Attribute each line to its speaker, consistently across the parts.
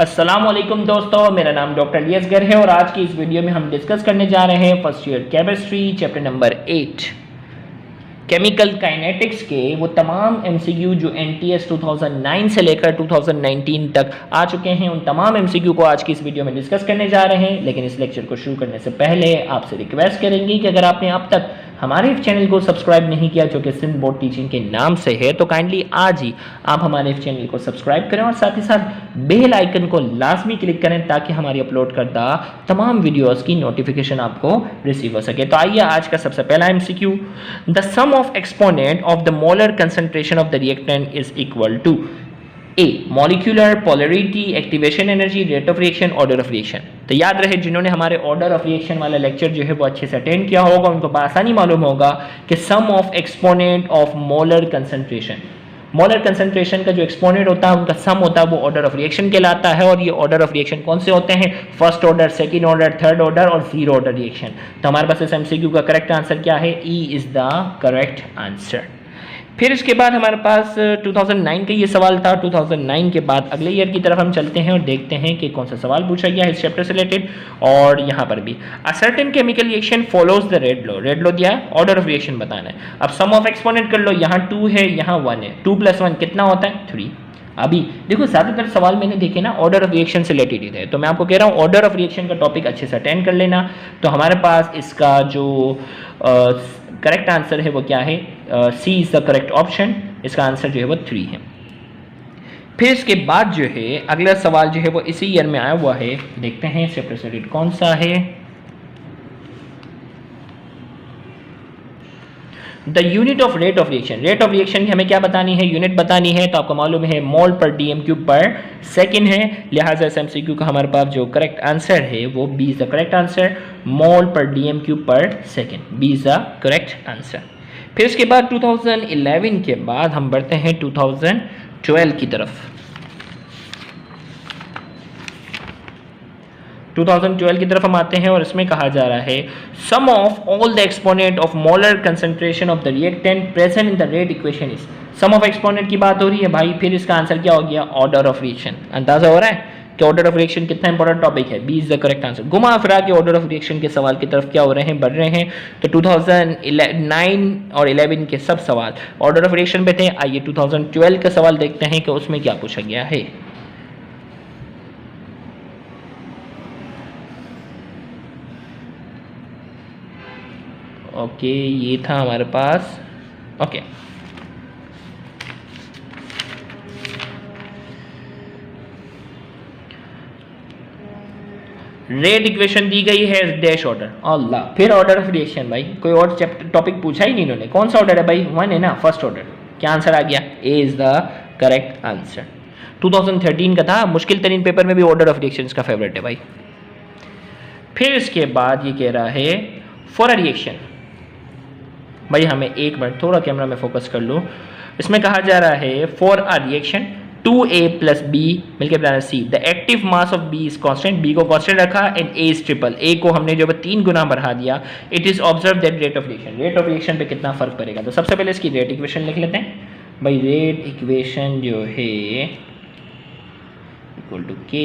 Speaker 1: अस्सलामुअलैकुम दोस्तों, मेरा नाम डॉक्टर अलियासगर है और आज की इस वीडियो में हम डिस्कस करने जा रहे हैं first year chemistry chapter number 8 chemical kinetics के वो तमाम एमसीक्यू जो एनटीएस 2009 से लेकर 2019 तक आ चुके हैं। उन तमाम एमसीक्यू को आज की इस वीडियो में डिस्कस करने जा रहे हैं। लेकिन इस लेक्चर को शुरू करने से पहले आपसे रिक्वेस्ट करेंगे कि अगर आपने अब तक हमारे चैनल को सब्सक्राइब नहीं किया जो कि सिंध बोर्ड टीचिंग के नाम से है, तो काइंडली आज ही आप हमारे चैनल को सब्सक्राइब करें और साथ ही साथ बेल आइकन को लाजमी क्लिक करें ताकि हमारी अपलोड करदा तमाम वीडियोस की नोटिफिकेशन आपको रिसीव हो सके। तो आइए आज का सबसे पहला MCQ, the sum of exponent of the molar concentration of the reactant is equal to a molecular polarity, activation energy, rate of reaction, order of reaction. तो याद रहे जिन्होंने हमारे ऑर्डर ऑफ रिएक्शन वाला लेक्चर जो है वो अच्छे से अटेंड किया होगा उनको आसानी मालूम होगा कि sum of exponent of molar concentration, molar concentration का जो एक्सपोनेंट होता है उनका सम होता है वो ऑर्डर ऑफ रिएक्शन कहलाता है। और ये ऑर्डर ऑफ रिएक्शन कौन से होते हैं? First order, second order, third order और जीरो ऑर्डर रिएक्शन। तो हमारे पास इस एमसीक्यू का करेक्ट आंसर क्या है? E is the correct answer. फिर इसके बाद हमारे पास 2009 का ये सवाल था। 2009 के बाद अगले ईयर की तरफ हम चलते हैं और देखते हैं कि कौन सा सवाल पूछा गया है इस चैप्टर से रिलेटेड। और यहाँ पर भी a certain chemical reaction follows the red law, red law दिया है, ऑर्डर ऑफ रिएक्शन बताना है। अब सम ऑफ एक्सपोनेंट कर लो, यहाँ 2 है, यहाँ 1 है, 2 + 1 कितना होता है? 3। अभी देखो ज़्यादातर सवाल मैंने देखे ना ऑर्डर ऑफ रिएक्शन से रिलेटेड ही थे, तो मैं आपको कह रहा हूँ ऑर्डर ऑफ रिएक्शन का टॉपिक अच्छे से अटेंड कर लेना। तो हमारे पास इसका जो करेक्ट आंसर है वो क्या है? सी इज द करेक्ट ऑप्शन। इसका आंसर जो है वो 3 है। फिर इसके बाद जो है अगला सवाल जो है वो इसी ईयर में आया हुआ है, देखते हैं चैप्टर से रिलेटेड कौन सा है। The unit of rate of reaction, rate of reaction की हमें क्या बतानी है? यूनिट बतानी है। तो आपको मालूम है मोल पर DM³ पर सेकेंड है, लिहाजा इस MCQ का हमारे पास जो करेक्ट आंसर है वो B is the correct answer, mole पर DM³ पर second, B is the correct answer. फिर इसके बाद 2011 के बाद हम बढ़ते हैं 2012 की तरफ। 2012 की तरफ हम आते हैं और इसमें कहा जा रहा है sum of all the exponent of molar concentration of the reactant present in the rate equation is. Sum of exponent की बात हो रही है भाई। फिर इसका आंसर क्या हो गया? Order of reaction. अंदाजा हो रहा है कि ऑर्डर ऑफ रिएक्शन कितना इंपॉर्टेंट टॉपिक है। B is the correct answer. घुमा फिरा के ऑर्डर ऑफ रिएक्शन के सवाल की तरफ क्या हो रहे हैं? बढ़ रहे हैं। तो 2009 और 11 के सब सवाल ऑर्डर ऑफ रिएक्शन पे थे। आइए 2012 का सवाल देखते हैं कि उसमें क्या पूछा गया है। ओके, ये था हमारे पास। ओके, रेट इक्वेशन दी गई है डैश ऑर्डर। अल्लाह, फिर ऑर्डर ऑफ रिएक्शन भाई। कोई और चैप्टर टॉपिक पूछा ही नहीं इन्होंने। कौन सा ऑर्डर है भाई? 1 है ना, फर्स्ट ऑर्डर। क्या आंसर आ गया? ए इज द करेक्ट आंसर। 2013 का था, मुश्किल तरीन पेपर में भी ऑर्डर ऑफ रिएक्शन का फेवरेट है भाई। फिर इसके बाद ये कह रहा है फॉर अ रिएक्शन, भाई हमें एक मिनट थोड़ा कैमरा में फोकस कर लो। इसमें कहा जा रहा है for a reaction 2A + B मिलकर बनाना C, the active mass of B is constant, B को कांस्टेंट रखा and A is triple, A को हमने जो 3 गुना बढ़ा दिया। It is observe that rate of reaction, rate of reaction पे कितना फर्क पड़ेगा। तो सबसे पहले इसकी रेट इक्वेशन लिख लेते हैं भाई। रेट इक्वेशन जो है इक्वल टू K,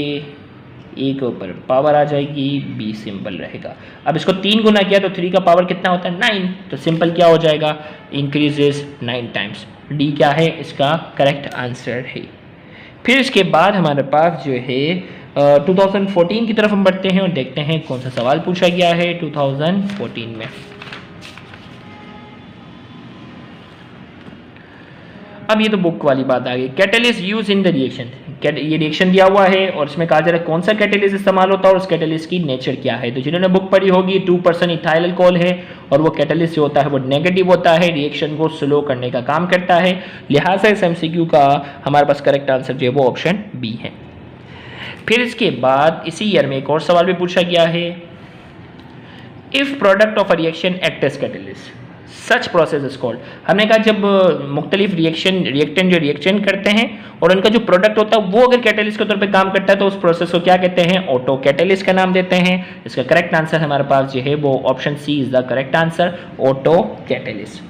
Speaker 1: ए के ऊपर पावर आ जाएगी, बी सिंपल रहेगा। अब इसको 3 गुना किया तो 3 का पावर कितना होता है? 9। तो सिंपल क्या हो जाएगा? Increases 9 times. डी क्या है? इसका करेक्ट आंसर है। फिर इसके बाद हमारे पास जो है 2014 की तरफ हम बढ़ते हैं और देखते हैं कौन सा सवाल पूछा गया है 2014 में। अब ये तो बुक वाली बात आ गई। Catalyst use in the reaction, ये रिएक्शन दिया हुआ है और इसमें कहा जा रहा है कौन सा कैटलिस्ट इस्तेमाल होता है और उस कैटलिस्ट की नेचर क्या है। तो जिन्होंने बुक पढ़ी होगी 2% इथाइल अल्कोहल है और वो कैटलिस्ट जो होता है वो नेगेटिव होता है, रिएक्शन को स्लो करने का काम करता है। लिहाजा इस MCQ का हमारे पास करेक्ट आंसर जो है वो ऑप्शन बी है। फिर इसके बाद इसी ईयर में एक और सवाल भी पूछा गया है, if product of a reaction act as catalyst such process is called. हमने कहा जब मुख्तलिफ रिएक्टेंट जो रिएक्शन करते हैं और उनका जो प्रोडक्ट होता है वो अगर कैटलिस्ट के तौर पे काम करता है तो उस प्रोसेस को क्या कहते हैं? ऑटो कैटलिस्ट का नाम देते हैं। इसका करेक्ट आंसर हमारे पास जो है वो option C is the correct answer, auto catalyst.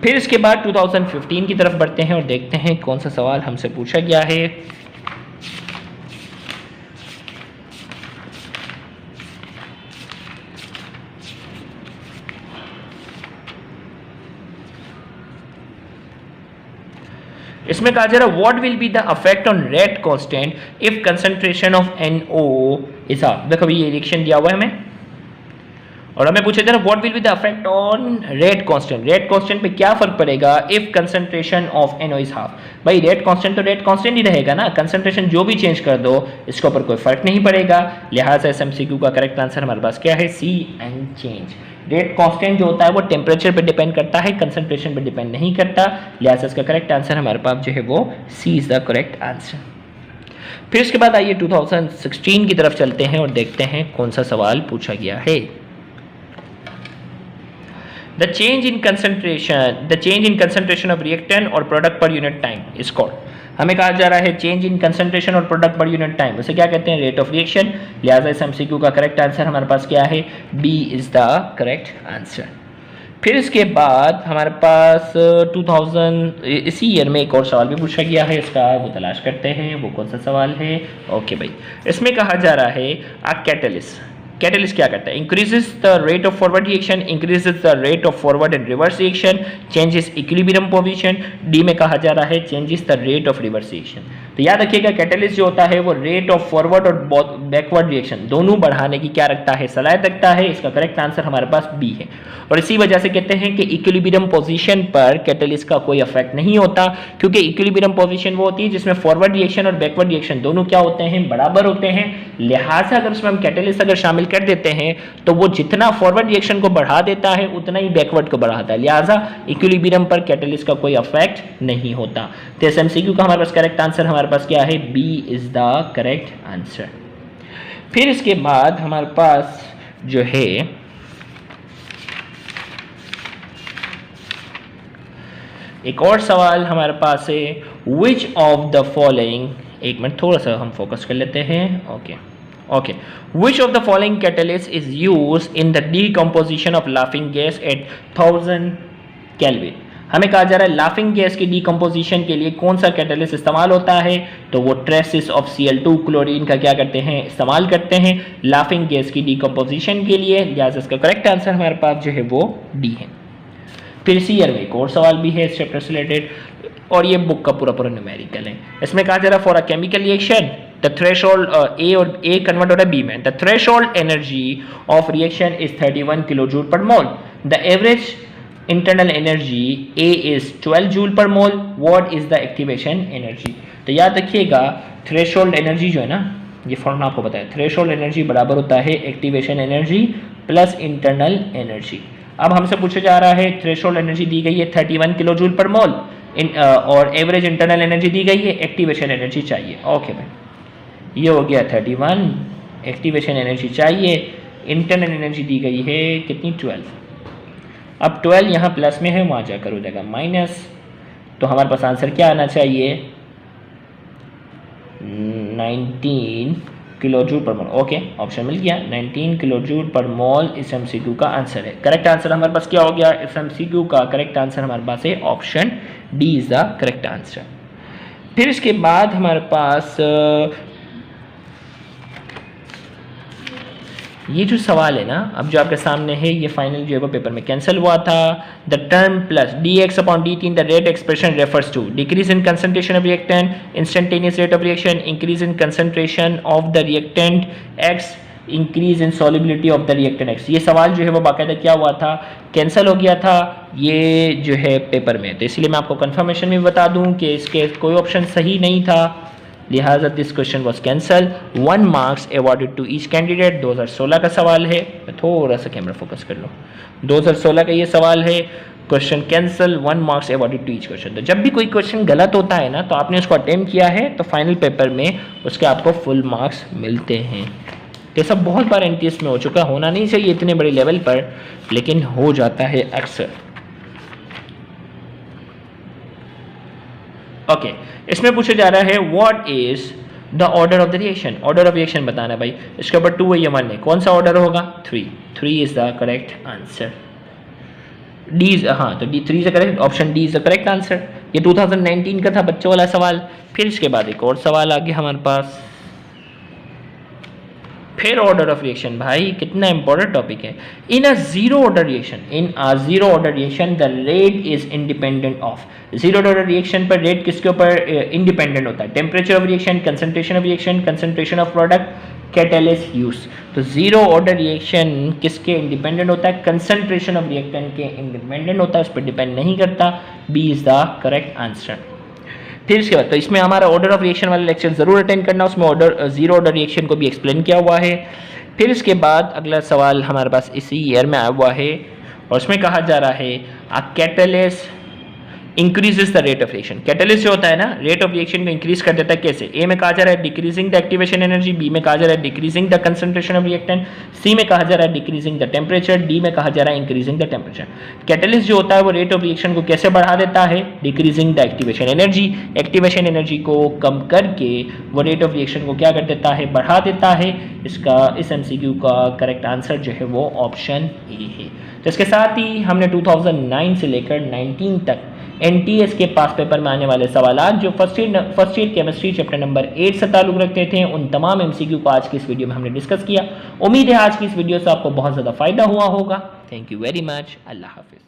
Speaker 1: फिर इसके बाद 2015 की तरफ बढ़ते हैं और देखते हैं कौन सा सवाल हमसे पूछा गया है। इसमें कहा जा रहा है what will be the effect on rate constant if concentration of NO is half. देखो ये रिएक्शन दिया हुआ है हमें और हमें पूछा जा रहा है what will be the effect on rate constant, rate constant पे क्या फर्क पड़ेगा if concentration of NO is half. भाई रेट कांस्टेंट तो रेट कांस्टेंट ही रहेगा ना, कंसंट्रेशन जो भी चेंज कर दो इसके ऊपर कोई फर्क नहीं पड़ेगा। लिहाजा इस MCQ का करेक्ट आंसर हमारे पास क्या है, सी एंड चेंज। रेट कांस्टेंट जो होता है वो टेम्परेचर पे डिपेंड करता है, कंसंट्रेशन पे डिपेंड नहीं करता। लिहाजा इसका करेक्ट आंसर हमारे पास जो है वो सी इज द करेक्ट आंसर। फिर इसके बाद आइए 2016 की तरफ चलते हैं और देखते हैं कौन सा सवाल पूछा गया है। The change in concentration of reactant और product per unit time is called। हमें कहा जा रहा है चेंज इन कंसंट्रेशन और प्रोडक्ट पर यूनिट टाइम, उसे क्या कहते हैं, रेट ऑफ रिएक्शन। लिहाजा इस MCQ का करेक्ट आंसर हमारे पास क्या है, B is the correct answer. फिर इसके बाद हमारे पास 2000 इसी ईयर में एक और सवाल भी पूछा गया है, इसका वो तलाश करते हैं वो कौन सा सवाल है। ओके भाई, इसमें कहा जा रहा है अ कैटलिस्ट क्या करता है, increases the rate of forward reaction, increases the rate of forward and reverse reaction, changes equilibrium position. D में कहा जा रहा है changes the rate of reverse reaction. तो याद रखिएगा कैटलिस्ट जो होता है वो रेट ऑफ फॉरवर्ड और बैकवर्ड रिएक्शन दोनों बढ़ाने की क्या रखता है, सलाहियत रखता है। इसका करेक्ट आंसर हमारे पास बी है और इसी वजह से कहते हैं कि इक्विलिब्रियम पोजीशन पर कैटलिस्ट का कोई इफेक्ट नहीं होता, क्योंकि इक्विलिब्रियम पोजीशन वो होती है जिसमें फॉरवर्ड रिएक्शन और बैकवर्ड रिएक्शन दोनों क्या होते हैं, बराबर होते हैं। लिहाजा अगर उसमें हम कैटलिस्ट अगर शामिल कर देते हैं तो वो जितना फॉरवर्ड रिएक्शन को बढ़ा देता है उतना ही बैकवर्ड को बढ़ाता है। लिहाजा इक्विलिब्रियम पर कैटलिस्ट का कोई इफेक्ट नहीं होता। तो इस MCQ का हमारे पास करेक्ट आंसर हमारे पास क्या है, B is the correct answer. फिर इसके बाद हमारे पास जो है एक और सवाल हमारे पास है, विच ऑफ द फॉलोइंग, एक मिनट थोड़ा सा हम फोकस कर लेते हैं। Okay which of the following catalyst is use in the decomposition of laughing gas at 1000 kelvin. हमें कहा जा रहा है लाफिंग गैस की डीकम्पोजिशन के लिए कौन सा कैटलिस्ट इस्तेमाल होता है, तो वो ट्रेसिस ऑफ Cl2 क्लोरीन का क्या करते हैं, इस्तेमाल करते हैं लाफिंग गैस की डीकम्पोजिशन के लिए। लिहाजा इसका करेक्ट आंसर हमारे पास जो है वो डी है। फिर इसी ईयर में एक और सवाल भी है इस चैप्टर से रिलेटेड और ये बुक का पूरा न्यूमेरिकल है। इसमें कहा जा रहा है for a chemical reaction the threshold A और ए कन्वर्ट हो रहा है बी में, the threshold energy of reaction is 31 kilo joule per mole, the average internal energy A is 12 joule per mole, what is the activation energy. तो याद रखिएगा threshold energy जो है ना, ये फॉर्मूला आपको पता है, थ्रेशोल्ड एनर्जी बराबर होता है activation energy plus internal energy. अब हमसे पूछा जा रहा है थ्रेशोल्ड एनर्जी दी गई है 31 किलो जूल पर मोल और एवरेज इंटरनल एनर्जी दी गई है, एक्टिवेशन एनर्जी चाहिए। ओके भाई, ये हो गया 31, एक्टिवेशन एनर्जी चाहिए, इंटरनल एनर्जी दी गई है कितनी, 12। अब 12 यहाँ प्लस में है, वहाँ जाकर हो जाएगा माइनस, तो हमारे पास आंसर क्या आना चाहिए, 19 किलो जूल पर मोल। ओके, ऑप्शन मिल गया, 19 किलो जूल पर मोल इस MCQ का आंसर है। करेक्ट आंसर हमारे पास क्या हो गया, इस MCQ का करेक्ट आंसर हमारे पास है option D is the correct answer. फिर इसके बाद हमारे पास ये जो सवाल है ना, अब जो आपके सामने है ये फाइनल जो है वो पेपर में कैंसिल हुआ था। The term plus dx/dt in the rate expression refers to decrease in concentration of reactant, instantaneous rate of reaction, increase in concentration of the reactant x, increase in solubility of the reactant x। ये सवाल जो है वो बाकायदा क्या हुआ था, cancel हो गया था ये जो है पेपर में। तो इसलिए मैं आपको कंफर्मेशन में बता दूं कि इसके कोई ऑप्शन सही नहीं था, लिहाजा this question was cancel. 1 marks awarded to each candidate. 2016 का सवाल है, मैं थोड़ा सा कैमरा फोकस कर लो, 2016 का ये सवाल है, question cancel, 1 marks awarded to each question. तो जब भी कोई क्वेश्चन गलत होता है ना, तो आपने उसको अटेम्प्ट किया है तो फाइनल पेपर में उसके आपको फुल मार्क्स मिलते हैं। ये सब बहुत बार NTS में हो चुका, होना नहीं चाहिए इतने बड़े लेवल पर, लेकिन हो जाता है अक्सर। ओके, इसमें पूछा जा रहा है what is the order of the reaction. Order of reaction बताना भाई, इसके ऊपर 2 है या 1 है, कौन सा ऑर्डर होगा, 3 is the correct answer. D is, हाँ तो D 3 is the correct, option D is the correct answer. ये 2019 का था बच्चों वाला सवाल। फिर इसके बाद एक और सवाल आ गया हमारे पास, फिर ऑर्डर ऑफ रिएक्शन, भाई कितना इंपॉर्टेंट टॉपिक है। In a zero order reaction the rate is independent of, zero order reaction पर रेट किसके ऊपर इंडिपेंडेंट होता है? Temperature of reaction, concentration of reaction, concentration of product, catalyst use. तो zero order reaction किसके independent होता है? कंसंट्रेशन ऑफ रिएक्टेंट के इंडिपेंडेंट होता है, उस पर डिपेंड नहीं करता। B is the correct answer. फिर इसके बाद तो इसमें हमारा ऑर्डर ऑफ रिएक्शन वाला लेक्चर जरूर अटेंड करना, उसमें ऑर्डर जीरो ऑर्डर रिएक्शन को भी एक्सप्लेन किया हुआ है। फिर इसके बाद अगला सवाल हमारे पास इसी ईयर में आया हुआ है और उसमें कहा जा रहा है a catalyst increases the rate of reaction. Catalyst जो होता है ना, रेट ऑफ रिएक्शन को इंक्रीज कर देता है। कैसे? ए में कहा जा रहा है decreasing the activation energy, B में कहा जा रहा है decreasing the concentration of reactant, C में कहा जा रहा है डिक्रीजिंग द टेम्परेचर, डी में कहा जा रहा है इंक्रीजिंग द टेम्परेचर। कैटलिस्ट जो होता है वो रेट ऑफ रिएक्शन को कैसे बढ़ा देता है? Decreasing the activation energy, activation energy को कम करके वो रेट ऑफ रिएक्शन को क्या कर देता है? बढ़ा देता है। इसका इस एमसीक्यू का करेक्ट आंसर जो है वो ऑप्शन ए है। तो इसके साथ ही हमने 2009 से लेकर 19 तक एनटीएस के पास पेपर में आने वाले सवालात जो first year chemistry chapter number 8 से ताल्लुक रखते थे, उन तमाम एमसीक्यू को आज की इस वीडियो में हमने डिस्कस किया। उम्मीद है आज की इस वीडियो से आपको बहुत ज़्यादा फायदा हुआ होगा। Thank you very much. अल्लाह हाफिज़।